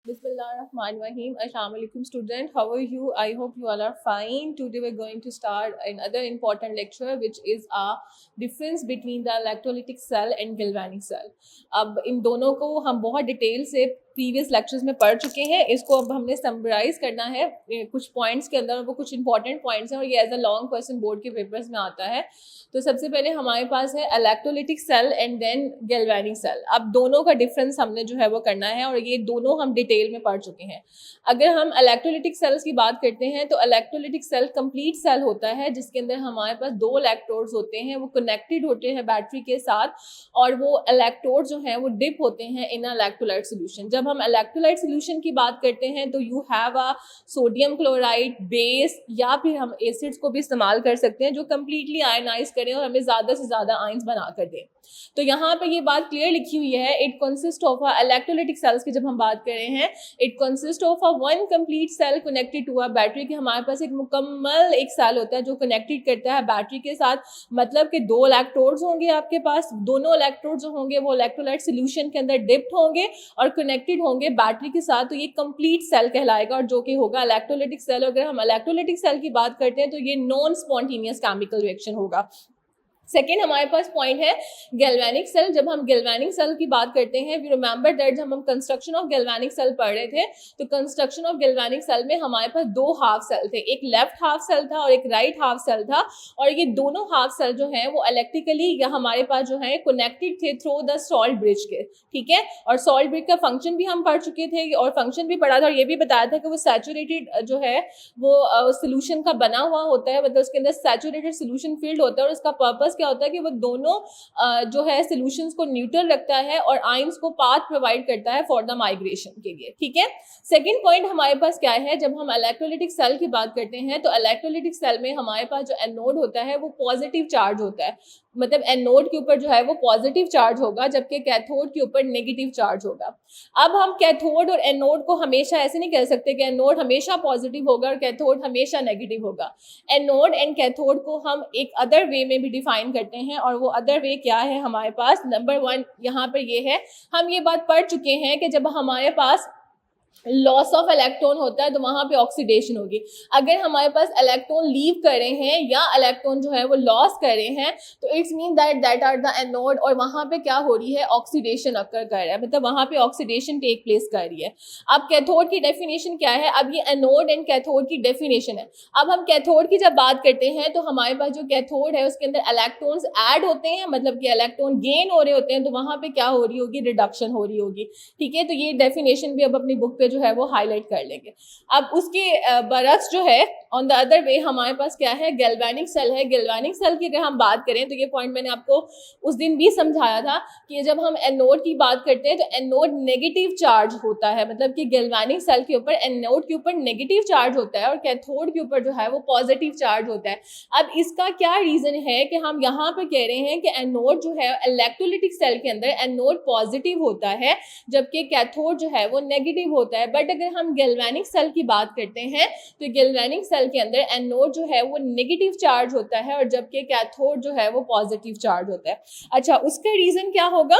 Bismillahirrahmanirrahim. Assalamu alaikum student. How are you? I hope you all are fine. Today we're going to start another important lecture which is a difference between the electrolytic cell and galvanic cell. अब इन दोनों को हम बहुत detail से previous lectures में पढ़ चुके हैं. इसको अब हमने समराइज करना है कुछ पॉइंट्स के अंदर. वो कुछ इंपॉर्टेंट पॉइंट्स हैं और ये as a long question board के पेपर्स में आता है. तो सबसे पहले हमारे पास है electrolytic cell and then galvanic cell. अब दोनों का डिफरेंस हमने जो है वो करना है और ये दोनों हम डिटेल में पढ़ चुके हैं. अगर हम इलेक्ट्रोलिटिक सेल्स की बात करते हैं तो इलेक्ट्रोलिटिक सेल कंप्लीट सेल होता है जिसके अंदर हमारे पास दो इलेक्ट्रोड्स होते हैं, वो कनेक्टेड होते हैं बैटरी के साथ और वो इलेक्ट्रोड जो हैं वो डिप होते हैं इन इलेक्ट्रोलाइट सोल्यूशन. जब हम इलेक्ट्रोलाइट सोल्यूशन की बात करते हैं तो you have a sodium chloride, base या फिर हम एसिड्स को भी इस्तेमाल कर सकते हैं जो कंप्लीटली आयनाइज करें और हमें ज़्यादा से ज़्यादा आयंस बना कर दें. तो यहाँ पे ये बात क्लियर लिखी हुई है. It consist of a electrolytic cells की जब हम बात कर रहे हैं, it consist of a one complete cell connected to a battery. कि हमारे पास एक मुकम्मल एक सेल होता है जो कनेक्टेड करता है बैटरी के साथ. मतलब कि दो इलेक्ट्रोड्स होंगे आपके पास, दोनों इलेक्ट्रोड्स जो होंगे वो इलेक्ट्रोलाइट सोल्यूशन के अंदर डिप्ट होंगे और कनेक्टेड होंगे बैटरी के साथ. तो ये कंप्लीट सेल कहलाएगा और जो कि होगा इलेक्ट्रोलिटिक सेल. अगर हम इलेक्ट्रोलिटिक सेल की बात करते हैं तो ये नॉन स्पॉन्टेनियस केमिकल रिएक्शन होगा. सेकेंड हमारे पास पॉइंट है गैल्वेनिक सेल. जब हम गैल्वेनिक सेल की बात करते हैं, वी रिमेंबर दैट जब हम कंस्ट्रक्शन ऑफ गैल्वेनिक सेल पढ़ रहे थे तो कंस्ट्रक्शन ऑफ गैल्वेनिक सेल में हमारे पास दो हाफ सेल थे, एक लेफ्ट हाफ सेल था और एक राइट हाफ सेल था. और ये दोनों हाफ सेल जो हैं वो इलेक्ट्रिकली या हमारे पास जो है कनेक्टेड थे थ्रू द सॉल्ट ब्रिज के. ठीक है, और सॉल्ट ब्रिज का फंक्शन भी हम पढ़ चुके थे और फंक्शन भी पढ़ा था और ये भी बताया था कि वो सैचुरेटेड जो है वो सोल्यूशन का बना हुआ होता है. मतलब उसके अंदर सैचुरेटेड सोल्यूशन फील्ड होता है और उसका पर्पस क्या होता है कि वो दोनों जो है सॉल्यूशंस को न्यूट्रल रखता है और आयंस को पाथ प्रोवाइड करता है फॉर द माइग्रेशन के लिए. ठीक है, सेकंड पॉइंट हमारे पास क्या है, जब हम इलेक्ट्रोलिटिक सेल की बात करते हैं तो इलेक्ट्रोलिटिक सेल में हमारे पास जो एनोड होता है वो पॉजिटिव चार्ज होता है. मतलब एनोड के ऊपर जो है वो पॉजिटिव चार्ज होगा जबकि कैथोड के ऊपर नेगेटिव चार्ज होगा. अब हम कैथोड और एनोड को हमेशा ऐसे नहीं कह सकते कि एनोड हमेशा पॉजिटिव होगा और कैथोड हमेशा नेगेटिव होगा. एनोड एंड कैथोड को हम एक अदर वे में भी डिफाइन करते हैं और वो अदर वे क्या है हमारे पास. नंबर वन यहाँ पर ये है, हम ये बात पढ़ चुके हैं कि जब हमारे पास लॉस ऑफ इलेक्ट्रॉन होता है तो वहां पे ऑक्सीडेशन होगी. अगर हमारे पास इलेक्ट्रॉन लीव कर रहे हैं या इलेक्ट्रॉन जो है वो लॉस कर रहे हैं तो it's mean that are the anode और वहां पे क्या हो रही है, ऑक्सीडेशन अकर कर रहा है. मतलब वहां पे ऑक्सीडेशन टेक प्लेस कर रही है. अब कैथोड की डेफिनेशन क्या है, अब ये एनोड एंड कैथोड की डेफिनेशन है. अब हम कैथोड की जब बात करते हैं तो हमारे पास जो कैथोड है उसके अंदर इलेक्ट्रॉन्स ऐड होते हैं, मतलब कि इलेक्ट्रॉन गेन हो रहे होते हैं. तो वहां पे क्या हो रही होगी, रिडक्शन हो रही होगी. ठीक है, तो ये डेफिनेशन भी अब अपनी बुक पे जो है वो हाईलाइट कर लेंगे. अब उसके बरक्स जो है ऑन द अदर वे हमारे पास क्या है, गैल्वेनिक सेल है. गैल्वेनिक सेल की अगर हम बात करें तो ये पॉइंट मैंने आपको उस दिन भी समझाया था कि जब हम एनोड की बात करते हैं तो एनोड नेगेटिव चार्ज होता है. मतलब कि गैल्वेनिक सेल के ऊपर एनोड के ऊपर नेगेटिव चार्ज होता है और कैथोड के ऊपर जो है वो पॉजिटिव चार्ज होता है. अब इसका क्या रीजन है कि हम यहाँ पर कह रहे हैं कि एनोड जो है इलेक्ट्रोलिटिक सेल के अंदर एनोड पॉजिटिव होता है जबकि कैथोड जो है वो नेगेटिव होता है. बट अगर हम गैल्वेनिक सेल की बात करते हैं तो गैल्वेनिक सेल के अंदर एनोड जो है वो नेगेटिव चार्ज होता है और जबकि कैथोड जो है वो पॉजिटिव चार्ज होता है. अच्छा, उसका रीजन क्या होगा,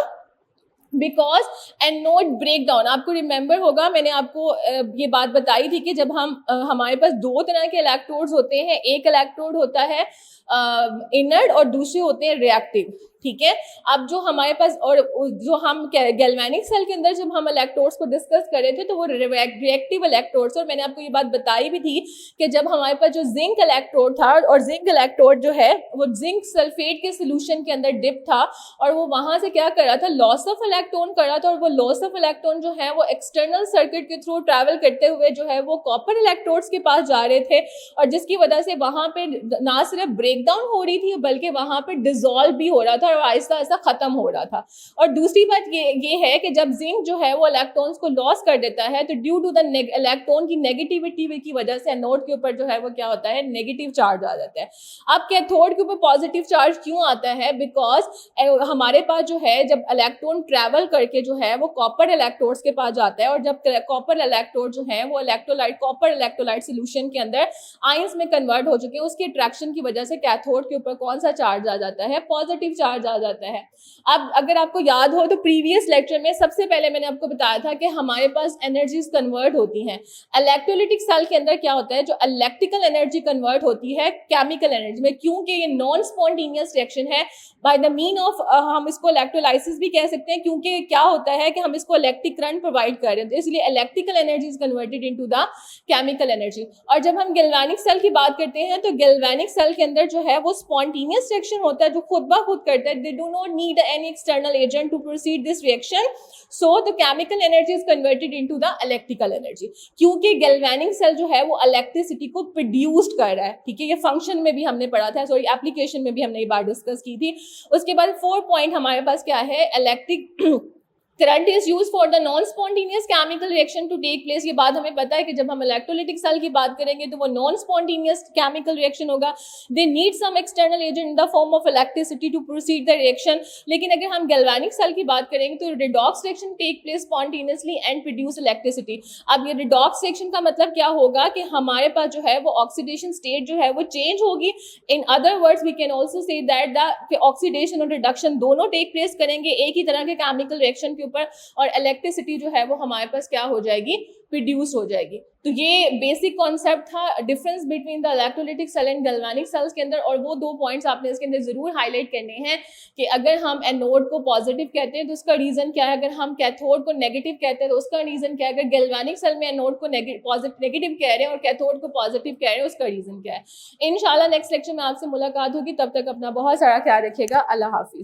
बिकॉज एनोड ब्रेक डाउन. आपको रिमेंबर होगा मैंने आपको ये बात बताई थी कि जब हम हमारे पास दो तरह के इलेक्ट्रोड्स होते हैं, एक इलेक्ट्रोड होता है इनर्ट और दूसरे होते हैं रिएक्टिव. ठीक है, अब जो हमारे पास और जो हम गैल्वेनिक सेल के अंदर जब हम इलेक्ट्रोड्स को डिस्कस कर रहे थे तो वो रिएक्टिव इलेक्ट्रोड्स. और मैंने आपको ये बात बताई भी थी कि जब हमारे पास जो जिंक इलेक्ट्रोड था और जिंक इलेक्ट्रोड जो है वो जिंक सल्फेट के सोल्यूशन के अंदर डिप था और वो वहां से क्या कर रहा था, लॉस ऑफ इलेक्ट्रॉन कर रहा था. और वो लॉस ऑफ इलेक्ट्रॉन जो है वो एक्सटर्नल सर्किट के थ्रू ट्रैवल करते हुए जो है वो कॉपर इलेक्ट्रोड्स के पास जा रहे थे और जिसकी वजह से वहां पे ना सिर्फ ब्रेक डाउन हो रही थी बल्कि वहां पे डिसॉल्व भी हो रहा था और आहिस्ता आहिस्ता खत्म हो रहा था. और दूसरी बात ये है कि जब जिंक जो है वो इलेक्ट्रॉन्स को लॉस कर देता है तो ड्यू टू द इलेक्ट्रॉन की नेगेटिविटी की वजह से एनोड के ऊपर जो है वो क्या होता है, नेगेटिव चार्ज आ जाता है. अब कैथोड के ऊपर पॉजिटिव चार्ज क्यों आता है, बिकॉज हमारे पास जो है जब इलेक्ट्रॉन ट्रैवल करके जो है वो कॉपर इलेक्ट्रोड्स के पास जाता है और जब कॉपर इलेक्ट्रोड जो है वो इलेक्ट्रोलाइट कॉपर इलेक्ट्रोलाइट सोल्यूशन के अंदर आयंस में कन्वर्ट हो चुके हैं, उसके अट्रैक्शन की वजह से कैथोड के ऊपर कौन सा चार्ज आ जाता है, पॉजिटिव चार्ज आ जाता है। अब अगर आपको याद हो तो प्रीवियस लेक्चर में सबसे पहले मैंने आपको बताया था कि हमारे पास एनर्जीज कन्वर्ट होती हैं। इलेक्ट्रोलाइटिक सेल के अंदर क्या होता है, जो इलेक्ट्रिकल एनर्जी कन्वर्ट होती है केमिकल एनर्जी में, क्योंकि ये नॉन स्पॉन्टेनियस रिएक्शन है बाय द मीन ऑफ, हम इसको इलेक्ट्रोलाइसिस भी कह सकते हैं, क्योंकि क्या होता है कि हम इसको इलेक्ट्रिक करंट प्रोवाइड कर रहे हैं, तो इसलिए electrical energy is converted into the chemical energy. और जब हम गैल्वेनिक सेल की बात करते हैं तो गैल्वेनिक सेल के अंदर जो है वो स्पॉन्टेनियस रिएक्शन होता है, जो खुद ब खुद करता है, they do not need any external agent to proceed this reaction, so the chemical energy is converted into the electrical energy, क्योंकि गैल्वेनिक सेल जो है वो इलेक्ट्रिसिटी को प्रोड्यूस कर रहा है। ठीक है, ये फंक्शन में भी हमने पढ़ा था, सॉरी एप्लीकेशन में भी हमने ये बात डिस्कस की थी। उसके बाद 4 पॉइंट हमारे पास क्या है, electric current is use for the non spontaneous chemical reaction to take place. ये बात हमें पता है कि जब हम इलेक्ट्रोलाइटिक सेल की बात करेंगे तो वो नॉन स्पॉन्टेनियस केमिकल रिएक्शन होगा, they need some external agent in the form of electricity to proceed the reaction. लेकिन अगर हम गैल्वेनिक सेल की बात करेंगे तो redox reaction take place spontaneously and produce electricity. अब ये रिडॉक्स रिएक्शन का मतलब क्या होगा कि हमारे पास जो है वो ऑक्सीडेशन स्टेट जो है वो चेंज होगी। In other words we can also say that the oxidation और रिडक्शन दोनों टेक प्लेस करेंगे एक ही तरह के केमिकल रिएक्शन के ऊपर, और इलेक्ट्रिसिटी जो है वो हमारे पास क्या हो जाएगी, प्रोड्यूस हो जाएगी। तो ये बेसिक कॉन्सेप्ट था difference between the electrolytic cell and galvanic cells के अंदर। और वो 2 पॉइंट्स आपने इसके अंदर जरूर हाईलाइट करने हैं कि अगर हम एनोड को पॉजिटिव कहते हैं तो उसका रीजन क्या है, अगर हम कैथोड को नेगेटिव कहते हैं तो उसका रीजन क्या है, अगर गैल्वेनिक सेल में एनोड को नेगेटिव कह रहे हैं और कैथोड को पॉजिटिव कह रहे हैं उसका रीजन क्या है। इंशाल्लाह नेक्स्ट लेक्चर में आपसे मुलाकात होगी, तब तक अपना बहुत सारा ख्याल रखिएगा। अल्लाह हाफिज।